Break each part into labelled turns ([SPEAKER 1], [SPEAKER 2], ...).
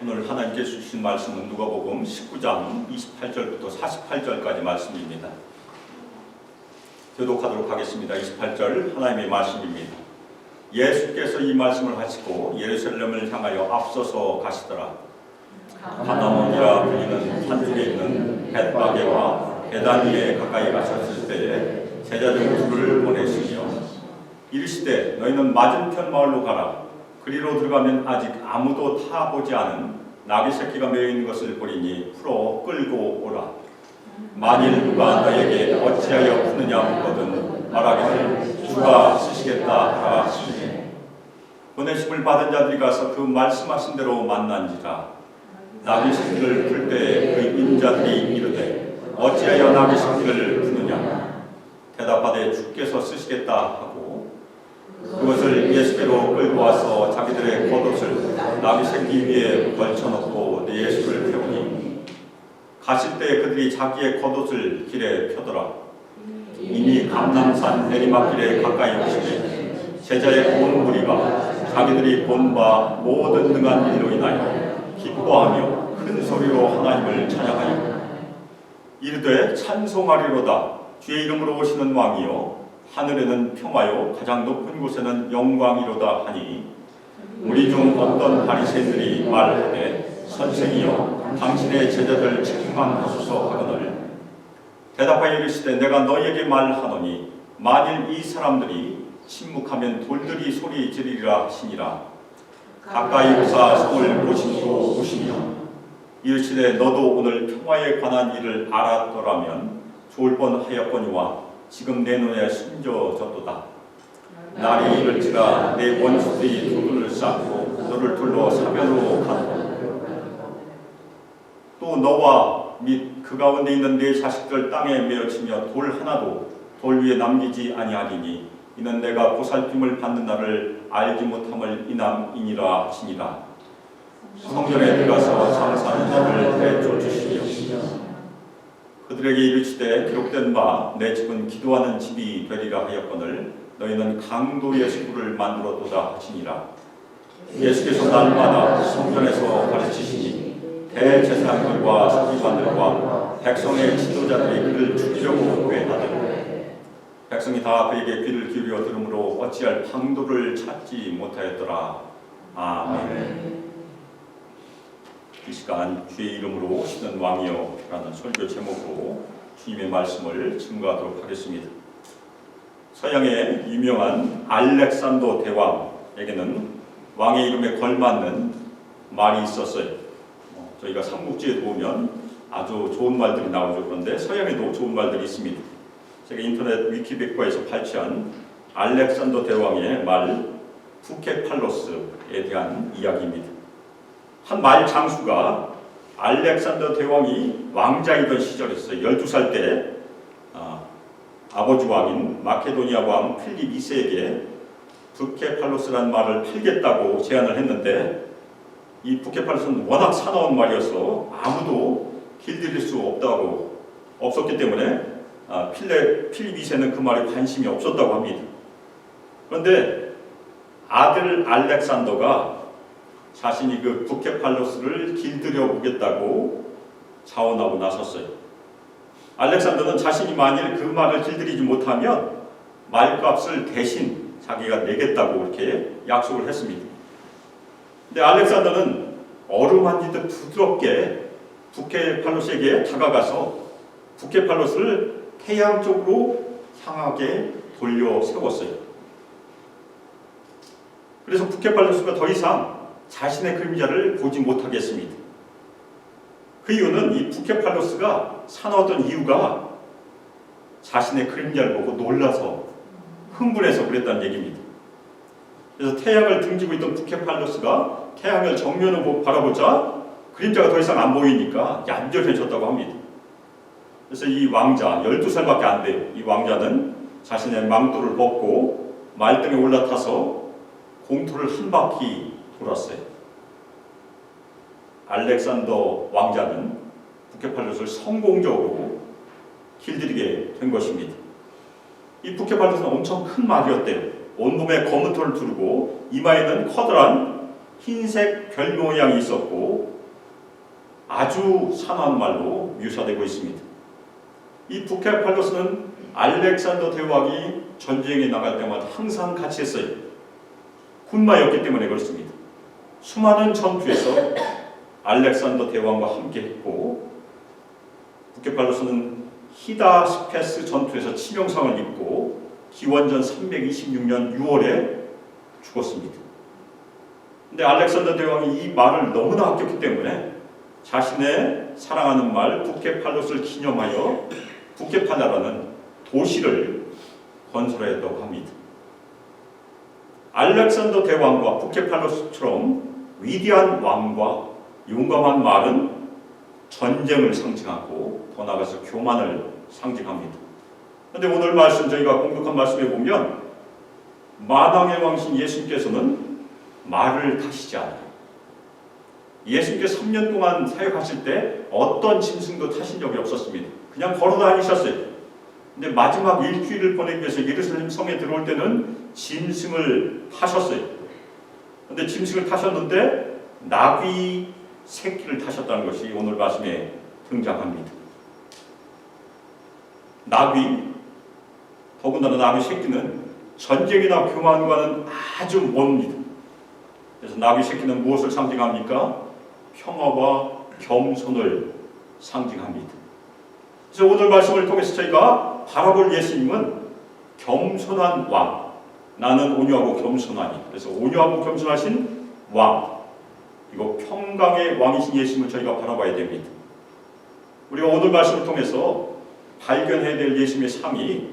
[SPEAKER 1] 오늘 하나님께서 주신 말씀은 누가복음 19장 28절부터 48절까지 말씀입니다. 교독하도록 하겠습니다. 28절 하나님의 말씀입니다. 예수께서 이 말씀을 하시고 예루살렘을 향하여 앞서서 가시더라. 가나온이라 불리는 산중에 있는 벳바게와 베다니에 가까이 가셨을 때에 제자들 둘을 보내시며 이르시되 너희는 맞은편 마을로 가라. 그리로 들어가면 아직 아무도 타보지 않은 나귀 새끼가 매여 있는 것을 보리니 풀어 끌고 오라. 만일 누가 너에게 어찌하여 푸느냐 묻거든 말하기를 주가 쓰시겠다 하라 하시니 보내심을 받은 자들이 가서 그 말씀하신 대로 만난지라. 나귀 새끼를 풀 때 그 인자들이 이르되 어찌하여 나귀 새끼를 푸느냐 대답하되 주께서 쓰시겠다 하고 그것을 예수께로 끌고 와서 자기들의 겉옷을 나귀 새끼 위에 걸쳐놓고 예수를 태우니 가실 때 그들이 자기의 겉옷을 길에 펴더라. 이미 감람산 내리막길에 가까이 오시니 제자의 온 무리가 자기들이 본 바 모든 능한 일로 인하여 기뻐하며 큰 소리로 하나님을 찬양하여 이르되 찬송하리로다. 주의 이름으로 오시는 왕이요 하늘에는 평화요 가장 높은 곳에는 영광이로다 하니 우리 중 어떤 바리새인들이 말하되 선생이여 당신의 제자들 책망하소서 하거늘 대답하여 이르시되 내가 너희에게 말하노니 만일 이 사람들이 침묵하면 돌들이 소리 지르리라 하시니라. 가까이 오사 성을 보시고 오시며 이르시되 너도 오늘 평화에 관한 일을 알았더라면 좋을 뻔하였거니와 지금 내 눈에 숨겨졌도다. 날이 이를지라 내 원수들이 두들을 쌓고 너를 둘러 사면으로 가도다. 또 너와 및 그 가운데 있는 네 자식들 땅에 메어치며 돌 하나도 돌 위에 남기지 아니하리니 이는 내가 보살핌을 받는 날을 알지 못함을 인함이니라 하시니라. 성전에 들어가서 장사하는 자를 내쫓으시며 그들에게 이르시되 기록된 바 내 집은 기도하는 집이 되리라 하였거늘 너희는 강도의 수구를 만들었도다 하시니라. 예수께서 날마다 성전에서 가르치시니 대제사장들과 서기관들과 백성의 지도자들이 그를 죽이려고 회하되 백성이 다 그에게 귀를 기울여 들으므로 어찌할 방도를 찾지 못하였더라. 아멘. 이 시간 주의 이름으로 오시는 왕이여 라는 설교 제목으로 주님의 말씀을 증거하도록 하겠습니다. 서양의 유명한 알렉산더 대왕에게는 왕의 이름에 걸맞는 말이 있었어요. 저희가 삼국지에 보면 아주 좋은 말들이 나오죠. 그런데 서양에도 좋은 말들이 있습니다. 제가 인터넷 위키백과에서 발췌한 알렉산더 대왕의 말 부케팔로스에 대한 이야기입니다. 한 말 장수가 알렉산더 대왕이 왕자이던 시절이었어요. 12살 때 아버지 왕인 마케도니아 왕 필립 2세에게 부케팔로스라는 말을 팔겠다고 제안을 했는데 이 부케팔로스는 워낙 사나운 말이어서 아무도 길들일 수 없었기 때문에 필립 2세는 그 말에 관심이 없었다고 합니다. 그런데 아들 알렉산더가 자신이 그 부케팔로스를 길들여 보겠다고 자원하고 나섰어요. 알렉산더는 자신이 만일 그 말을 길들이지 못하면 말값을 대신 자기가 내겠다고 이렇게 약속을 했습니다. 근데 알렉산더는 어루만지듯 부드럽게 부케팔로스에게 다가가서 부케팔로스를 태양 쪽으로 향하게 돌려 세웠어요. 그래서 부케팔로스가 더 이상 자신의 그림자를 보지 못하겠습니다. 그 이유는 이 부케팔로스가 사나웠던 이유가 자신의 그림자를 보고 놀라서 흥분해서 그랬다는 얘기입니다. 그래서 태양을 등지고 있던 부케팔로스가 태양을 정면으로 바라보자 그림자가 더 이상 안 보이니까 얌전해졌다고 합니다. 그래서 이 왕자 12살밖에 안 돼요. 이 왕자는 자신의 망토를 벗고 말등에 올라타서 공터를 한 바퀴 돌았어요. 알렉산더 왕자는 부케팔로스를 성공적으로 길들이게 된 것입니다. 이 부케팔로스는 엄청 큰 말이었대요. 온몸에 검은 털을 두르고 이마에는 커다란 흰색 별 모양이 있었고 아주 산화한 말로 묘사되고 있습니다. 이 부케팔로스는 알렉산더 대왕이 전쟁에 나갈 때마다 항상 같이 했어요. 군마였기 때문에 그렇습니다. 수많은 전투에서 알렉산더 대왕과 함께 했고, 부케팔로스는 히다스페스 전투에서 치명상을 입고 기원전 326년 6월에 죽었습니다. 근데 알렉산더 대왕이 이 말을 너무나 아꼈기 때문에 자신의 사랑하는 말 부케팔로스를 기념하여 부케팔라라는 도시를 건설했다고 합니다. 알렉산더 대왕과 부케팔로스처럼 위대한 왕과 용감한 말은 전쟁을 상징하고 더 나아가서 교만을 상징합니다. 그런데 오늘 말씀 저희가 공독한 말씀에 보면 만왕의 왕신 예수님께서는 말을 타시지 않아요. 예수님께서 3년 동안 사역하실 때 어떤 짐승도 타신 적이 없었습니다. 그냥 걸어 다니셨어요. 근데 마지막 일주일을 보내기 위해서 예루살렘 성에 들어올 때는 짐승을 타셨어요. 근데 짐승을 타셨는데 나귀 새끼를 타셨다는 것이 오늘 말씀에 등장합니다. 나귀, 더군다나 나귀 새끼는 전쟁이나 교만과는 아주 멉니다. 그래서 나귀 새끼는 무엇을 상징합니까? 평화와 겸손을 상징합니다. 그래서 오늘 말씀을 통해서 저희가 바라볼 예수님은 겸손한 왕, 나는 온유하고 겸손하니, 그래서 온유하고 겸손하신 왕, 그리고 평강의 왕이신 예수님을 저희가 바라봐야 됩니다. 우리가 오늘 말씀을 통해서 발견해야 될 예수님의 삶이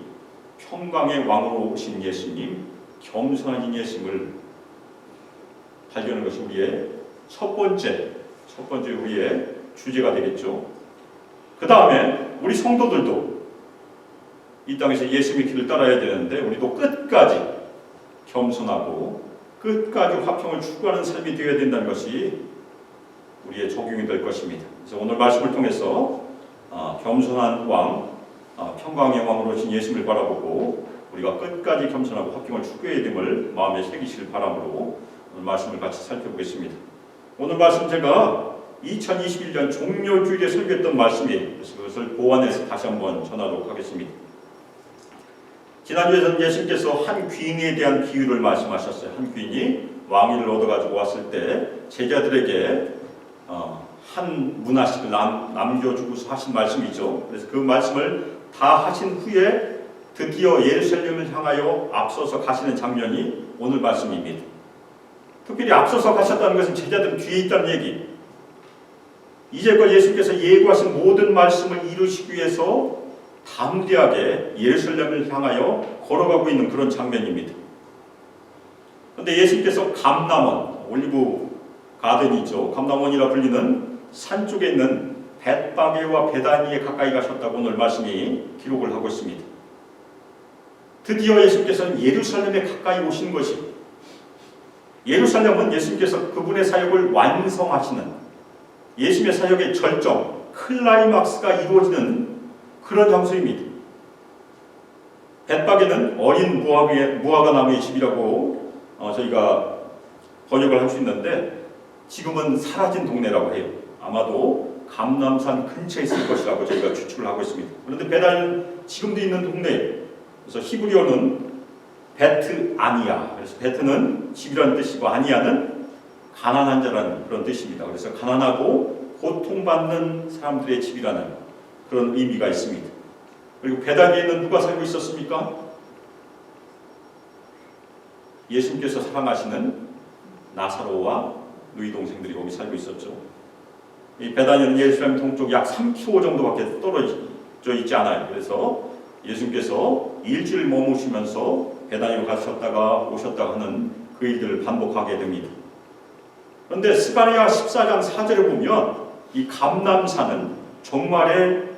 [SPEAKER 1] 평강의 왕으로 오신 예수님, 겸손하신 예수님을 발견하는 것이 우리의 첫 번째 우리의 주제가 되겠죠. 그 다음에 우리 성도들도 이 땅에서 예수님의 길을 따라야 되는데 우리도 끝까지 겸손하고 끝까지 화평을 추구하는 삶이 되어야 된다는 것이 우리의 적용이 될 것입니다. 그래서 오늘 말씀을 통해서 겸손한 왕, 평강의 왕으로 오신 예수님을 바라보고 우리가 끝까지 겸손하고 화평을 추구해야 됨을 마음에 새기실 바람으로 오늘 말씀을 같이 살펴보겠습니다. 오늘 말씀 제가 2021년 종료주일에 설교했던 말씀이에요. 그래서 그것을 보완해서 다시 한번 전하도록 하겠습니다. 지난주에는 예수님께서 한 귀인에 대한 비유를 말씀하셨어요. 한 귀인이 왕위를 얻어가지고 왔을 때 제자들에게 한 문화씩을 남겨주고서 하신 말씀이죠. 그래서 그 말씀을 다 하신 후에 드디어 예루살렘을 향하여 앞서서 가시는 장면이 오늘 말씀입니다. 특별히 앞서서 가셨다는 것은 제자들은 뒤에 있다는 얘기. 이제껏 예수께서 예고하신 모든 말씀을 이루시기 위해서 담대하게 예루살렘을 향하여 걸어가고 있는 그런 장면입니다. 그런데 예수님께서 감람원, 올리브 가든이죠. 감람원이라 불리는 산 쪽에 있는 벳바게와 베다니에 가까이 가셨다고 오늘 말씀이 기록을 하고 있습니다. 드디어 예수께서는 예루살렘에 가까이 오신 것이, 예루살렘은 예수님께서 그분의 사역을 완성하시는 예수님의 사역의 절정, 클라이막스가 이루어지는 그런 장소입니다. 벳바게는 어린 무화과 나무의 집이라고 저희가 번역을 할 수 있는데 지금은 사라진 동네라고 해요. 아마도 감람산 근처에 있을 것이라고 저희가 추측을 하고 있습니다. 그런데 베다니는 지금도 있는 동네예요. 그래서 히브리어는 베트 아니야. 그래서 베트는 집이라는 뜻이고 아니야는 가난한 자라는 그런 뜻입니다. 그래서 가난하고 고통받는 사람들의 집이라는 그런 의미가 있습니다. 그리고 베다니에는 누가 살고 있었습니까? 예수님께서 사랑하시는 나사로와 누이 동생들이 거기 살고 있었죠. 이 베다니는 예루살렘 동쪽 약 3km 정도밖에 떨어져 있지 않아요. 그래서 예수님께서 일주일 머무시면서 베다니로 가셨다가 오셨다가 하는 그 일들을 반복하게 됩니다. 그런데 스가랴 14장 4절에 보면 이 감람산은 종말의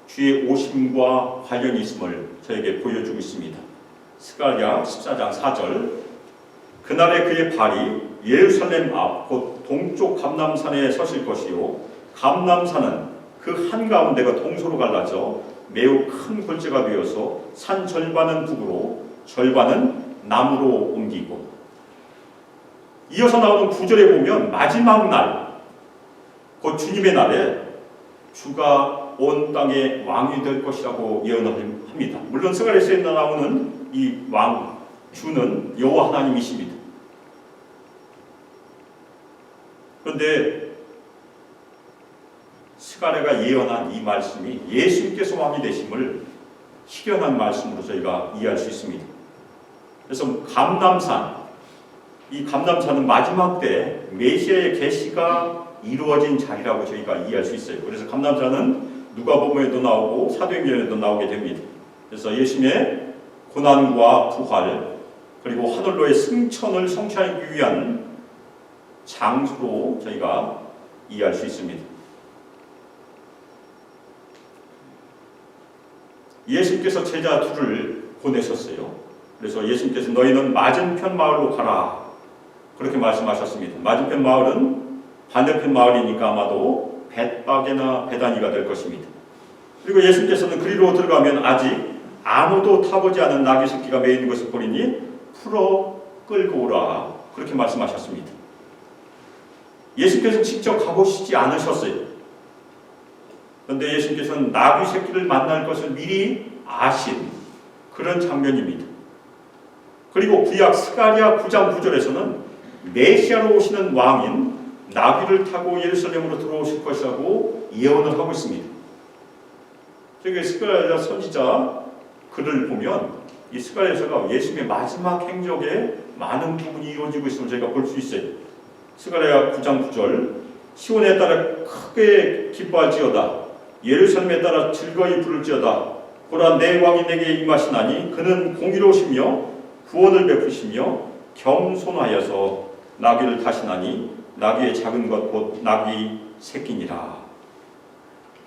[SPEAKER 1] 주의 오심과 관련이 있음을 저에게 보여주고 있습니다. 스가랴 14장 4절, 그날에 그의 발이 예루살렘 앞 곧 동쪽 감람산에 서실 것이요 감람산은 그 한가운데가 동서로 갈라져 매우 큰 골짜가 되어서 산 절반은 북으로 절반은 남으로 옮기고, 이어서 나오는 9절에 보면 마지막 날, 곧 주님의 날에 주가 온 땅의 왕이 될 것이라고 예언을 합니다. 물론 스가랴서에 나오는 이 왕, 주는 여호와 하나님이십니다. 그런데 스가랴가 예언한 이 말씀이 예수님께서 왕이 되심을 실현한 말씀으로 저희가 이해할 수 있습니다. 그래서 감람산, 이 감람산은 마지막 때 메시아의 계시가 이루어진 자리라고 저희가 이해할 수 있어요. 그래서 감람산은 누가복음에도 나오고 사도행전에도 나오게 됩니다. 그래서 예수님의 고난과 부활 그리고 하늘로의 승천을 성취하기 위한 장소로 저희가 이해할 수 있습니다. 예수님께서 제자 둘을 보내셨어요. 그래서 예수님께서 너희는 맞은편 마을로 가라 그렇게 말씀하셨습니다. 맞은편 마을은 반대편 마을이니까 아마도 벳바게나 베다니가 될 것입니다. 그리고 예수님께서는 그리로 들어가면 아직 아무도 타보지 않은 나귀 새끼가 매여 있는 것을 보리니 풀어 끌고 오라 그렇게 말씀하셨습니다. 예수님께서는 직접 가보시지 않으셨어요. 그런데 예수님께서는 나귀 새끼를 만날 것을 미리 아신 그런 장면입니다. 그리고 구약 스가랴 9장 9절에서는 메시아로 오시는 왕인 나귀를 타고 예루살렘으로 들어오실 것이라고 예언을 하고 있습니다. 저기 스가랴 선지자 글을 보면 이 스가랴서가 예수님의 마지막 행적에 많은 부분이 이루어지고 있음을 저희가 볼 수 있어요. 스가랴 9장 9절 시온에 따라 크게 기뻐할지어다 예루살렘에 따라 즐거이 부를지어다 보라 내 왕이 내게 임하시나니 그는 공의로우시며 구원을 베푸시며 겸손하여서 나귀를 타시나니 나귀의 작은 것 곧 나귀 새끼니라.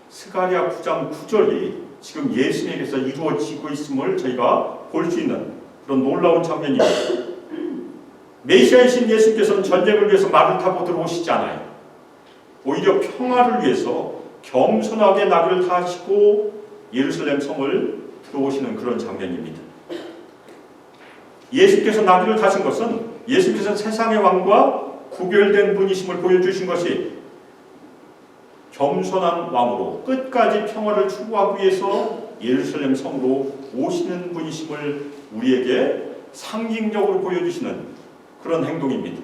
[SPEAKER 1] 스가랴 9장 9절이 지금 예수님께서 이루어지고 있음을 저희가 볼 수 있는 그런 놀라운 장면입니다. 메시아이신 예수님께서는 전쟁을 위해서 말을 타고 들어오시지 않아요. 오히려 평화를 위해서 겸손하게 나귀를 타시고 예루살렘 성을 들어오시는 그런 장면입니다. 예수께서 나귀를 타신 것은 예수께서 세상의 왕과 구별된 분이심을 보여주신 것이 겸손한 왕으로 끝까지 평화를 추구하기 위해서 예루살렘 성으로 오시는 분이심을 우리에게 상징적으로 보여주시는 그런 행동입니다.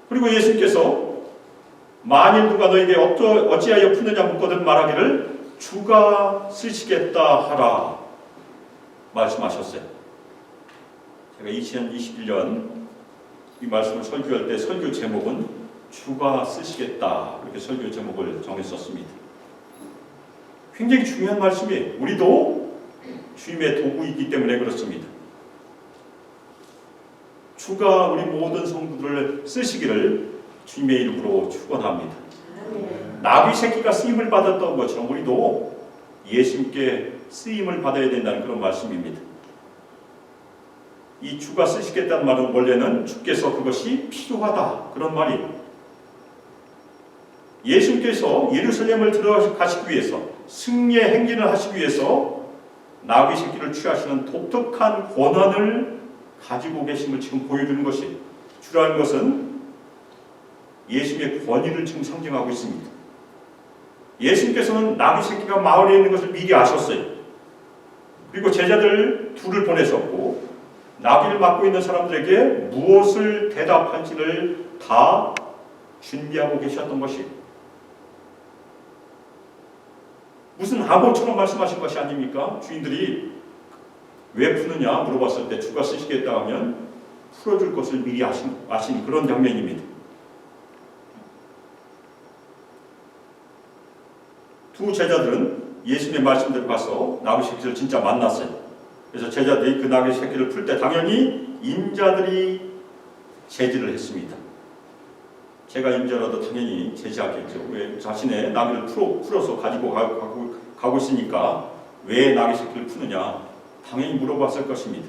[SPEAKER 1] 그리고 예수님께서 만일 누가 너에게 어찌하여 푸느냐 묻거든 말하기를 주가 쓰시겠다 하라 말씀하셨어요. 제가 2021년 이 말씀을 설교할 때 설교 제목은 주가 쓰시겠다 이렇게 설교 제목을 정했었습니다. 굉장히 중요한 말씀이에요. 우리도 주님의 도구이기 때문에 그렇습니다. 주가 우리 모든 성도들을 쓰시기를 주님의 이름으로 축원합니다. 나귀 새끼가 쓰임을 받았던 것처럼 우리도 예수님께 쓰임을 받아야 된다는 그런 말씀입니다. 이 주가 쓰시겠다는 말은 원래는 주께서 그것이 필요하다 그런 말이에요. 예수님께서 예루살렘을 들어가시기 위해서 승리의 행진을 하시기 위해서 나귀 새끼를 취하시는 독특한 권한을 가지고 계심을 지금 보여주는 것이 주라는 것은 예수님의 권위를 지금 상징하고 있습니다. 예수님께서는 나귀 새끼가 마을에 있는 것을 미리 아셨어요. 그리고 제자들 둘을 보내셨고 나귀를 맡고 있는 사람들에게 무엇을 대답할지를 다 준비하고 계셨던 것이 무슨 암호처럼 말씀하신 것이 아닙니까? 주인들이 왜 푸느냐 물어봤을 때 주가 쓰시겠다 하면 풀어줄 것을 미리 아신 그런 장면입니다. 두 제자들은 예수님의 말씀대로 가서 나귀 새끼를 진짜 만났어요. 그래서 제자들이 그 나귀 새끼를 풀 때 당연히 임자들이 제지를 했습니다. 제가 임자라도 당연히 제지하겠죠. 왜 자신의 나귀를 풀어서 가지고 가고 있으니까 왜 나귀 새끼를 푸느냐 당연히 물어봤을 것입니다.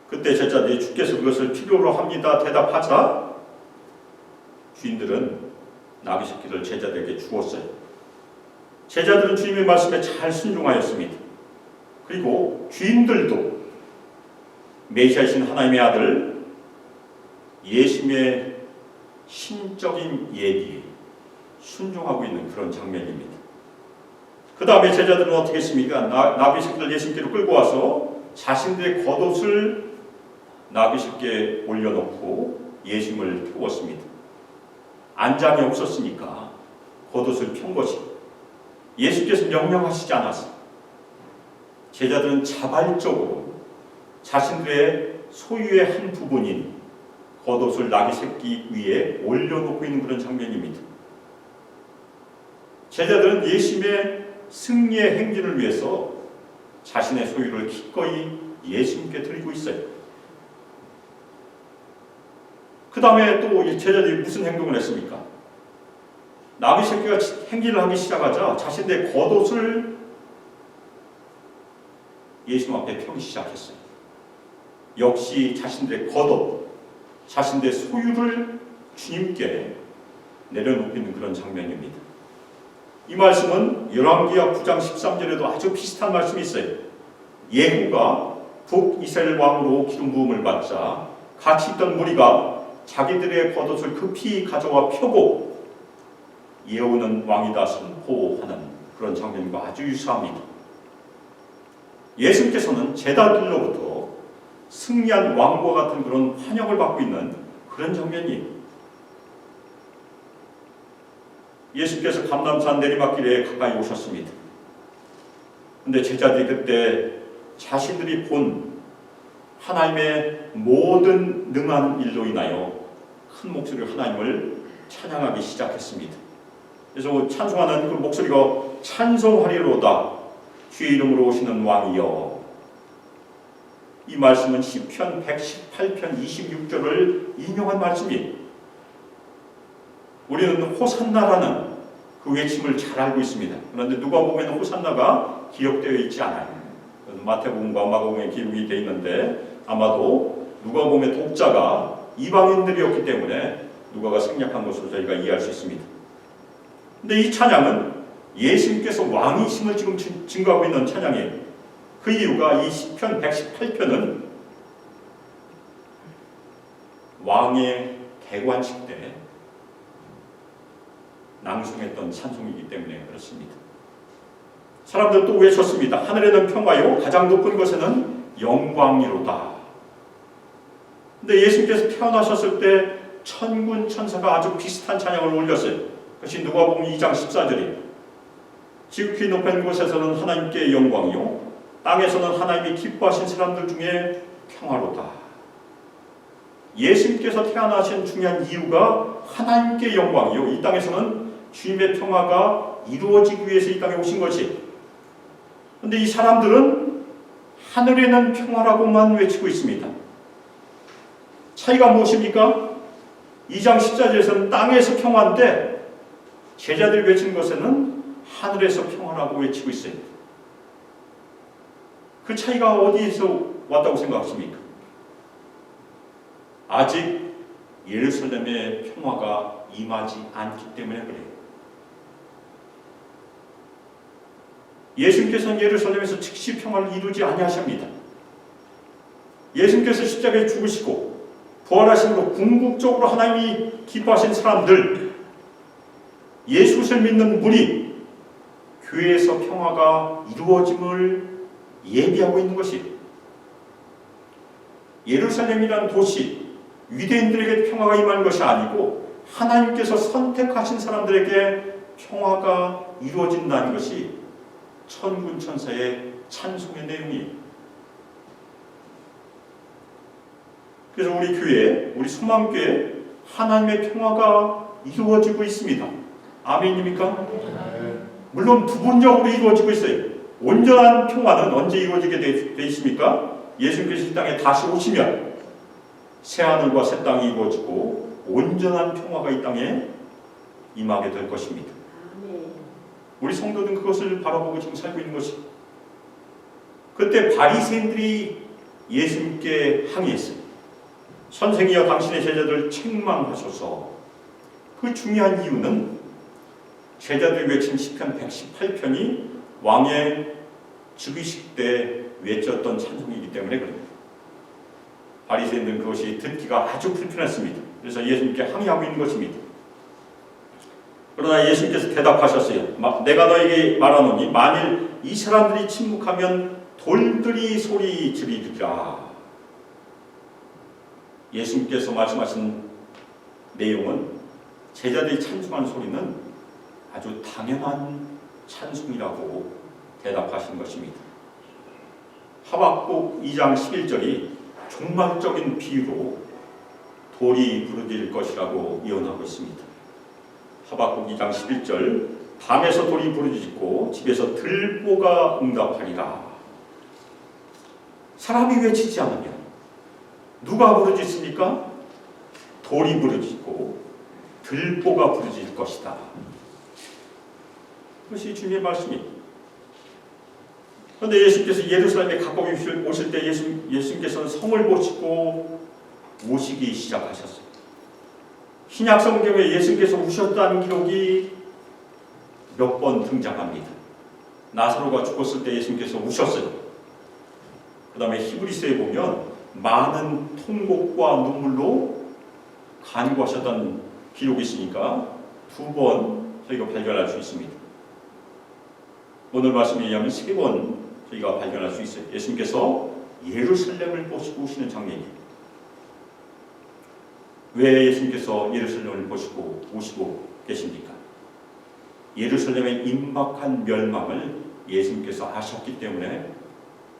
[SPEAKER 1] 그때 제자들이 주께서 그것을 필요로 합니다 대답하자 주인들은 나귀 새끼를 제자들에게 주었어요. 제자들은 주님의 말씀에 잘 순종하였습니다. 그리고 주인들도 메시아이신 하나님의 아들 예수님의 신적인 예비에 순종하고 있는 그런 장면입니다. 그 다음에 제자들은 어떻게 했습니까? 나귀 새끼를 예수님께로 끌고 와서 자신들의 겉옷을 나귀 새끼에 올려놓고 예수님을 태웠습니다. 안장이 없었으니까 겉옷을 편 것이 예수께서 명령하시지 않았어요. 제자들은 자발적으로 자신들의 소유의 한 부분인 겉옷을 나귀 새끼 위에 올려놓고 있는 그런 장면입니다. 제자들은 예수님의 승리의 행진을 위해서 자신의 소유를 기꺼이 예수님께 드리고 있어요. 그 다음에 또 제자들이 무슨 행동을 했습니까? 나귀 새끼가 행진을 하기 시작하자 자신들의 겉옷을 예수님 앞에 펴기 시작했어요. 역시 자신들의 겉옷, 자신들의 소유를 주님께 내려놓는 그런 장면입니다. 이 말씀은 열왕기하 9장 13절에도 아주 비슷한 말씀이 있어요. 예후가 북이스라엘 왕으로 기름 부음을 받자 같이 있던 무리가 자기들의 겉옷을 급히 가져와 펴고 예후는 왕이다 선포하는 그런 장면과 아주 유사합니다. 예수님께서는 제자들로부터 승리한 왕과 같은 그런 환영을 받고 있는 그런 장면이에요. 예수께서 감람산 내리막길에 가까이 오셨습니다. 그런데 제자들이 그때 자신들이 본 하나님의 모든 능한 일로 인하여 큰 목소리로 하나님을 찬양하기 시작했습니다. 그래서 찬송하는 그 목소리가 찬송하리로다 주의 이름으로 오시는 왕이여. 이 말씀은 시편 118편 26절을 인용한 말씀이에요. 우리는 호산나라는 그 외침을 잘 알고 있습니다. 그런데 누가복음에는 호산나가 기록되어 있지 않아요. 마태복음과 마가복음에 기록이 되어 있는데 아마도 누가복음의 독자가 이방인들이었기 때문에 누가가 생략한 것으로 저희가 이해할 수 있습니다. 그런데 이 찬양은 예수님께서 왕이심을 지금 증거하고 있는 찬양이에요. 그 이유가 이 시편 118편은 왕의 개관식 때 낭송했던 찬송이기 때문에 그렇습니다. 사람들 또 외쳤습니다. 하늘에는 평화요 가장 높은 곳에는 영광이로다. 근데 예수님께서 태어나셨을 때 천군 천사가 아주 비슷한 찬양을 올렸어요. 그것이 누가복음 2장 14절이에요. 지극히 높은 곳에서는 하나님께 영광이요 땅에서는 하나님이 기뻐하신 사람들 중에 평화로다. 예수님께서 태어나신 중요한 이유가 하나님께 영광이요 이 땅에서는 주님의 평화가 이루어지기 위해서 이 땅에 오신 것이. 그런데 이 사람들은 하늘에는 평화라고만 외치고 있습니다. 차이가 무엇입니까? 2장 14절에서는 땅에서 평화인데 제자들이 외친 것에는 하늘에서 평화라고 외치고 있어요. 그 차이가 어디에서 왔다고 생각하십니까? 아직 예루살렘의 평화가 임하지 않기 때문에 그래요. 예수님께서는 예루살렘에서 즉시 평화를 이루지 아니하십니다. 예수님께서 십자가에 죽으시고 부활하심으로 궁극적으로 하나님이 기뻐하신 사람들, 예수를 믿는 무리, 교회에서 평화가 이루어짐을 예비하고 있는 것이 예루살렘이라는 도시, 유대인들에게 평화가 임하는 것이 아니고 하나님께서 선택하신 사람들에게 평화가 이루어진다는 것이 천군 천사의 찬송의 내용이에요. 그래서 우리 교회, 우리 소망교회 하나님의 평화가 이루어지고 있습니다. 아멘입니까? 물론 부분적으로 이루어지고 있어요. 온전한 평화는 언제 이루어지게 돼 있습니까? 예수님께서 이 땅에 다시 오시면 새하늘과 새 땅이 이루어지고 온전한 평화가 이 땅에 임하게 될 것입니다. 우리 성도들은 그것을 바라보고 지금 살고 있는 것입니다. 그때 바리새인들이 예수님께 항의했어요. 선생이여 당신의 제자들을 책망하소서. 그 중요한 이유는 제자들이 외친 시편 118편이 왕의 즉위식 때 외쳤던 찬송이기 때문에 그래요. 바리새인들은 그것이 듣기가 아주 불편했습니다. 그래서 예수님께 항의하고 있는 것입니다. 그러나 예수님께서 대답하셨어요. 내가 너에게 말하노니 만일 이 사람들이 침묵하면 돌들이 소리 지르리라. 예수님께서 말씀하신 내용은 제자들이 찬송하는 소리는 아주 당연한 찬송이라고 대답하신 것입니다. 하박국 2장 11절이 종말적인 비유로 돌이 부르짖을 것이라고 예언하고 있습니다. 하박국 2장 11절 담에서 돌이 부르짖고 집에서 들보가 응답하리라. 사람이 외치지 않으면 누가 부르짖습니까? 돌이 부르짖고 들보가 부르짖을 것이다. 그것이 주님의 말씀입니다. 그런데 예수님께서 예루살렘에 가까이 오실 때 예수님께서는 성을 보시고 우시기 시작하셨어요. 신약 성경에 예수님께서 우셨다는 기록이 몇 번 등장합니다. 나사로가 죽었을 때 예수님께서 우셨어요. 그 다음에 히브리서에 보면 많은 통곡과 눈물로 간구하셨던 기록이 있으니까 2번 저희가 발견할 수 있습니다. 오늘 말씀에 의하면 3번 저희가 발견할 수 있어요. 예수님께서 예루살렘을 보시고 오시는 장면입니다. 왜 예수님께서 예루살렘을 보시고 오시고 계십니까? 예루살렘의 임박한 멸망을 예수님께서 아셨기 때문에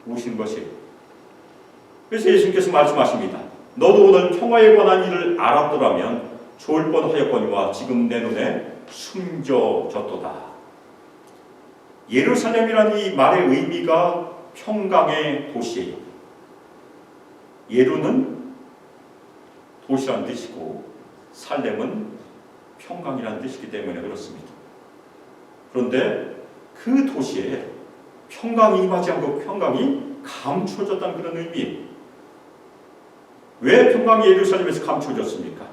[SPEAKER 1] 오신 것이에요. 그래서 예수님께서 말씀하십니다. 너도 오늘 평화에 관한 일을 알았더라면 좋을 뻔하였거니와 지금 내 눈에 숨겨졌도다. 예루살렘이라는 이 말의 의미가 평강의 도시예요. 예루는 도시란 뜻이고 살렘은 평강이란 뜻이기 때문에 그렇습니다. 그런데 그 도시에 평강이 임하지 않고 평강이 감춰졌다는 그런 의미예요. 왜 평강이 예루살렘에서 감춰졌습니까?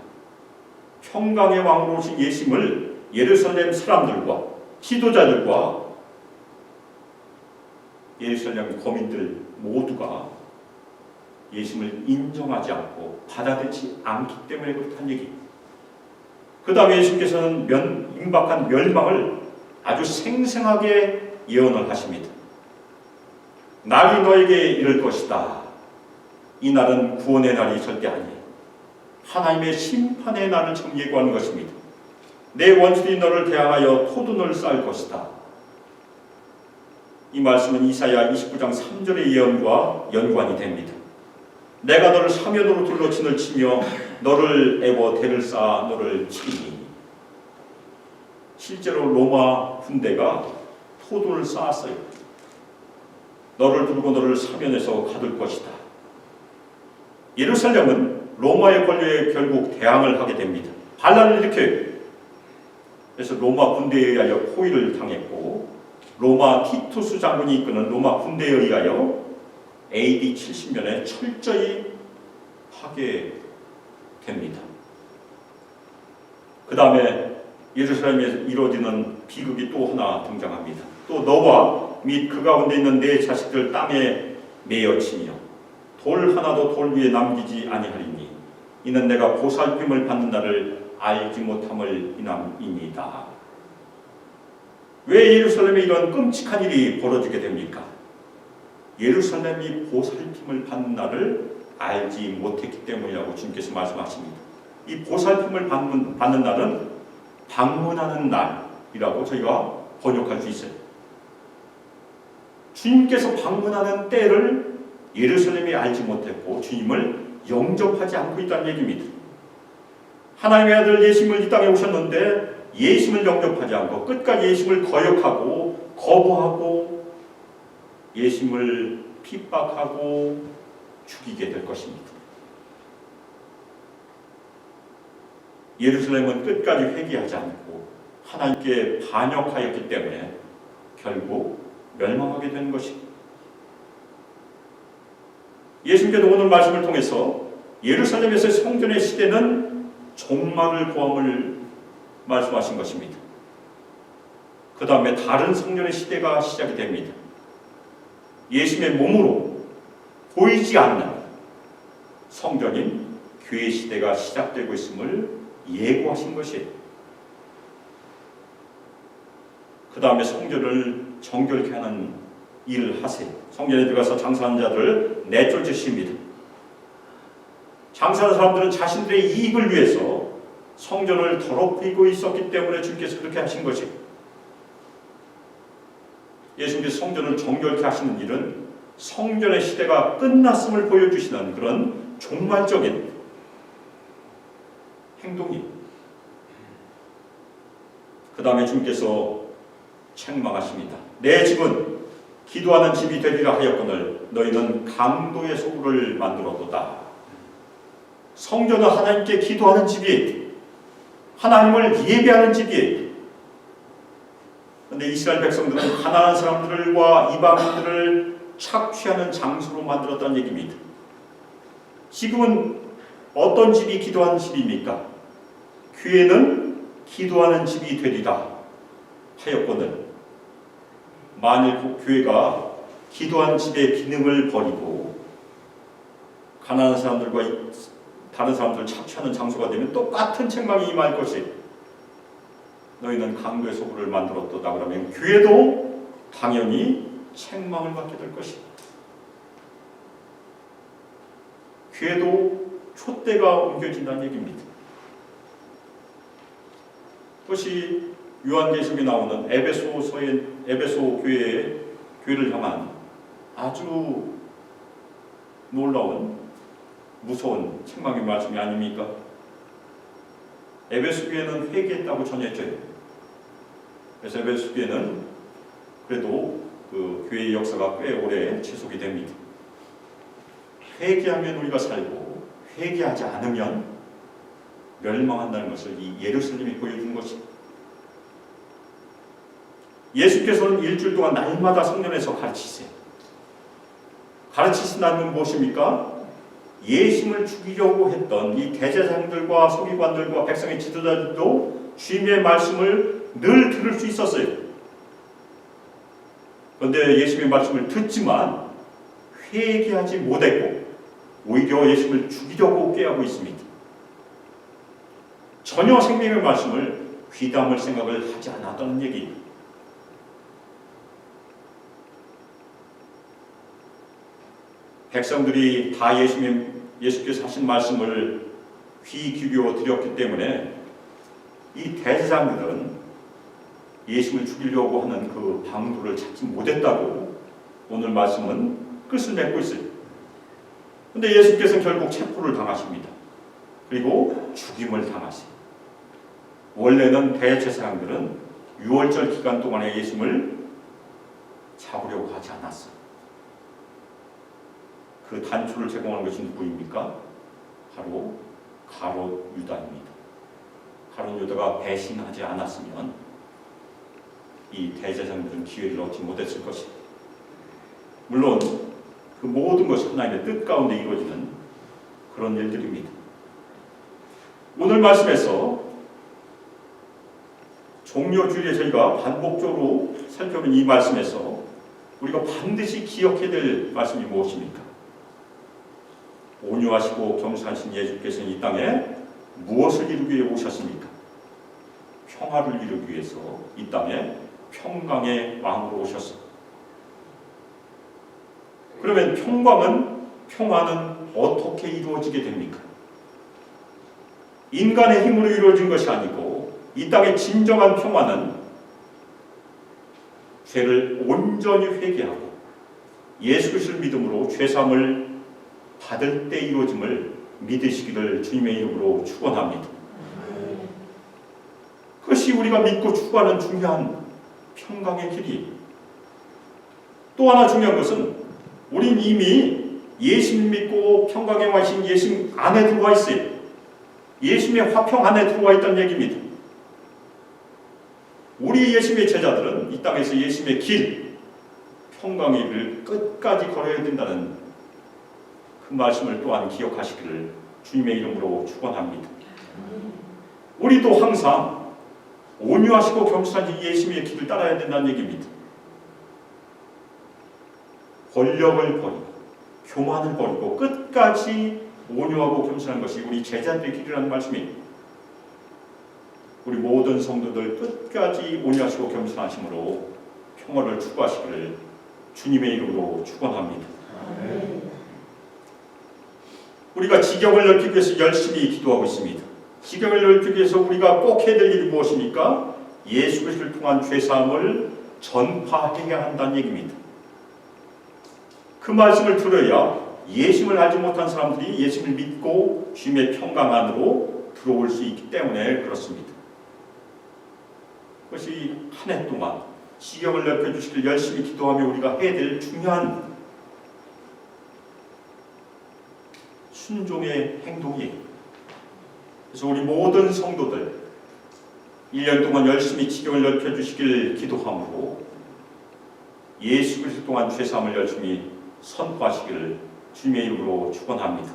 [SPEAKER 1] 평강의 왕으로 오신 예수님을 예루살렘 사람들과 지도자들과 예루살렘 거민들 모두가 예수님을 인정하지 않고 받아들이지 않기 때문에 그렇다는 얘기입니다. 그 다음에 예수님께서는 임박한 멸망을 아주 생생하게 예언을 하십니다. 날이 너에게 이를 것이다. 이 날은 구원의 날이 절대 아니에요. 하나님의 심판의 날을 지금 예고하는 것입니다. 내 원수들이 너를 대항하여 토둔을 쌓을 것이다. 이 말씀은 이사야 29장 3절의 예언과 연관이 됩니다. 내가 너를 사면으로 둘러 진을 치며 너를 애워 대를 쌓아 너를 치리니. 실제로 로마 군대가 토둔을 쌓았어요. 너를 두르고 너를 사면에서 가둘 것이다. 예루살렘은 로마의 권력에 결국 대항을 하게 됩니다. 반란을 일으켜요. 그래서 로마 군대에 의하여 포위를 당했고 로마 티투스 장군이 이끄는 로마 군대에 의하여 AD 70년에 철저히 파괴됩니다. 그 다음에 예루살렘에서 이루어지는 비극이 또 하나 등장합니다. 또 너와 및 그 가운데 있는 내 자식들 땅에 매여치며 돌 하나도 돌 위에 남기지 아니하리니 이는 내가 보살핌을 받는 날을 알지 못함을 인함이니이다. 왜 예루살렘에 이런 끔찍한 일이 벌어지게 됩니까? 예루살렘이 보살핌을 받는 날을 알지 못했기 때문이라고 주님께서 말씀하십니다. 이 보살핌을 받는 날은 방문하는 날이라고 저희가 번역할 수 있어요. 주님께서 방문하는 때를 예루살렘이 알지 못했고 주님을 영접하지 않고 있다는 얘기입니다. 하나님의 아들 예수님을 이 땅에 오셨는데 예수님을 영접하지 않고 끝까지 예수님을 거역하고 거부하고 예수님을 핍박하고 죽이게 될 것입니다. 예루살렘은 끝까지 회개하지 않고 하나님께 반역하였기 때문에 결국 멸망하게 되는 것입니다. 예수님께서 오늘 말씀을 통해서 예루살렘에서의 성전의 시대는 종말을 보함을 말씀하신 것입니다. 그 다음에 다른 성전의 시대가 시작이 됩니다. 예수님의 몸으로 보이지 않는 성전인 교회 시대가 시작되고 있음을 예고하신 것이에요. 그 다음에 성전을 정결케 하는 일을 하세요. 성전에 들어가서 장사하는 자들을 내쫓으십니다. 장사하는 사람들은 자신들의 이익을 위해서 성전을 더럽히고 있었기 때문에 주님께서 그렇게 하신 것이에요. 예수님께서 성전을 정결케 하시는 일은 성전의 시대가 끝났음을 보여주시는 그런 종말적인 행동이에요. 그 다음에 주님께서 책망하십니다. 내 집은 기도하는 집이 되리라 하였거늘 너희는 강도의 소굴을 만들었도다. 성전은 하나님께 기도하는 집이에요. 하나님을 예배하는 집이에요. 그런데 이스라엘 백성들은 가난한 사람들과 이방인들을 착취하는 장소로 만들었다는 얘기입니다. 지금은 어떤 집이 기도하는 집입니까? 교회는 기도하는 집이 되리라 하였거늘 만일 그 교회가 기도하는 집의 기능을 버리고 가난한 사람들과 다른 사람들을 착취하는 장소가 되면 똑같은 책망이 임할 것이 너희는 강도의 소굴을 만들었도다. 그러면 교회도 당연히 책망을 받게 될 것이다. 교회도 촛대가 옮겨진다는 얘기입니다. 그것이 요한계시록에 나오는 에베소 교회를 향한 아주 놀라운 무서운 책망의 말씀이 아닙니까? 에베소 교회는 회개했다고 전했죠. 그래서 에베소 교회는 그래도 그 교회의 역사가 꽤 오래 지속이 됩니다. 회개하면 우리가 살고 회개하지 않으면 멸망한다는 것을 이 예루살렘이 보여준 것입니다. 예수께서는 일주일 동안 날마다 성전에서 가르치세요. 가르치신다는 건 무엇입니까? 예수님을 죽이려고 했던 이 대제사장들과 서기관들과 백성의 지도자들도 주님의 말씀을 늘 들을 수 있었어요. 그런데 예수님의 말씀을 듣지만 회개하지 못했고 오히려 예수님을 죽이려고 꾀하고 있습니다. 전혀 생명의 말씀을 귀담을 생각을 하지 않았다는 얘기입니다. 백성들이 다 예수께서 하신 말씀을 귀 기울여 드렸기 때문에 이 대제사장들은 예수를 죽이려고 하는 그 방도를 찾지 못했다고 오늘 말씀은 끝을 맺고 있어요. 그런데 예수께서는 결국 체포를 당하십니다. 그리고 죽임을 당하세요. 원래는 대제사장들은 6월절 기간 동안에 예수를 잡으려고 하지 않았어요. 그 단초를 제공하는 것이 누구입니까? 바로 가롯 유다입니다. 가롯 유다가 배신하지 않았으면 이 대제사장들은 기회를 얻지 못했을 것입니다. 물론 그 모든 것이 하나님의 뜻 가운데 이루어지는 그런 일들입니다. 오늘 말씀에서 종료주일에 저희가 반복적으로 살펴본 이 말씀에서 우리가 반드시 기억해야 될 말씀이 무엇입니까? 온유하시고 겸손하신 예수께서는 이 땅에 무엇을 이루기 위해 오셨습니까? 평화를 이루기 위해서 이 땅에 평강의 왕으로 오셨습니다. 그러면 평화는 어떻게 이루어지게 됩니까? 인간의 힘으로 이루어진 것이 아니고 이 땅의 진정한 평화는 죄를 온전히 회개하고 예수 그리스도를 믿음으로 죄사함을 받을 때 이루어짐을 믿으시기를 주님의 이름으로 축원합니다. 그것이 우리가 믿고 추구하는 중요한 평강의 길이에요. 또 하나 중요한 것은 우린 이미 예수님 믿고 평강의 왕이신 예수님 안에 들어와 있어요. 예수님의 화평 안에 들어와 있다는 얘기입니다. 우리 예수님의 제자들은 이 땅에서 예수님의 길, 평강의 길을 끝까지 걸어야 된다는 그 말씀을 또한 기억하시기를 주님의 이름으로 축원합니다. 우리도 항상 온유하시고 겸손하신 예수님의 길을 따라야 된다는 얘기입니다. 권력을 버리고 교만을 버리고 끝까지 온유하고 겸손한 것이 우리 제자들의 길이라는 말씀입니다. 우리 모든 성도들 끝까지 온유하시고 겸손하심으로 평화를 추구하시기를 주님의 이름으로 축원합니다. 우리가 지경을 넓히기 위해서 열심히 기도하고 있습니다. 지경을 넓히기 위해서 우리가 꼭 해야 될 일이 무엇입니까? 예수 그리스도를 통한 죄사함을 전파해야 한다는 얘기입니다. 그 말씀을 들어야 예수님을 알지 못한 사람들이 예수님을 믿고 주님의 평강 안으로 들어올 수 있기 때문에 그렇습니다. 그것이 한 해 동안 지경을 넓혀주시길 열심히 기도하며 우리가 해야 될 중요한 순종의 행동이에요. 그래서 우리 모든 성도들 1년 동안 열심히 지경을 넓혀주시길 기도함으로 예수 그리스도 동안 죄사함을 열심히 선포하시기를 주님의 이름으로 축원합니다.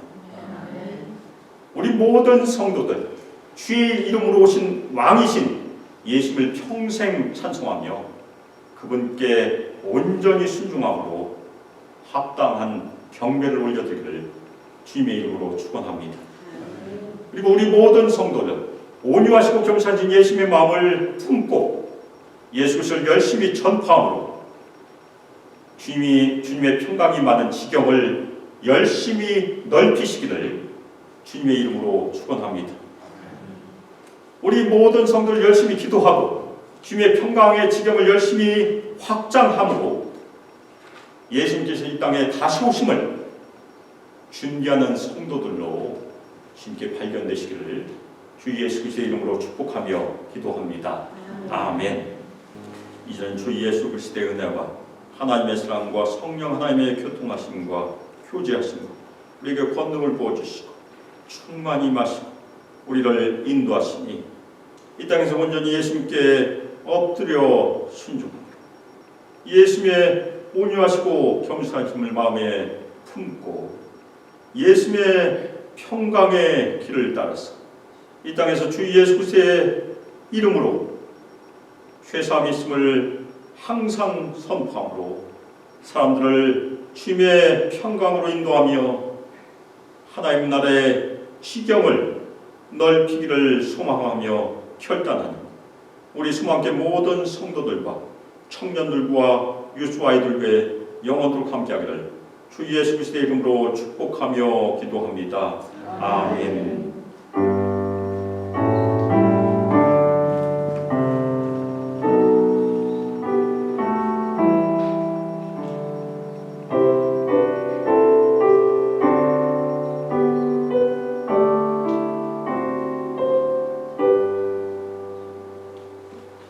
[SPEAKER 1] 우리 모든 성도들 주의 이름으로 오신 왕이신 예수님을 평생 찬송하며 그분께 온전히 순종함으로 합당한 경배를 올려드리기를 주님의 이름으로 축원합니다. 그리고 우리 모든 성도들 온유하시고 겸손하신 예수님의 마음을 품고 예수 그리스도를 열심히 전파함으로 주님의 평강이 많은 지경을 열심히 넓히시기를 주님의 이름으로 축원합니다. 우리 모든 성도들 열심히 기도하고 주님의 평강의 지경을 열심히 확장함으로 예수님께서 이 땅에 다시 오심을 준비하는 성도들로 주님께 발견되시기를 주 예수 그리스도의 이름으로 축복하며 기도합니다. 아멘. 이전 주 예수 그리스도의 은혜와 하나님의 사랑과 성령 하나님의 교통하심과 교제하심과 우리에게 권능을 부어주시고 충만히 마시고 우리를 인도하시니 이 땅에서 온전히 예수님께 엎드려 순종하고 예수님의 온유하시고 겸손하심을 마음에 품고 예수님의 평강의 길을 따라서 이 땅에서 주 예수 그리스도의 이름으로 죄사함이 있음을 항상 선포함으로 사람들을 주님의 평강으로 인도하며 하나님 나라의 지경을 넓히기를 소망하며 결단하는 우리 수많게 모든 성도들과 청년들과 유수 아이들과 영원토록 함께하기를 주 예수 그리스도의 이름으로 축복하며 기도합니다. 아멘.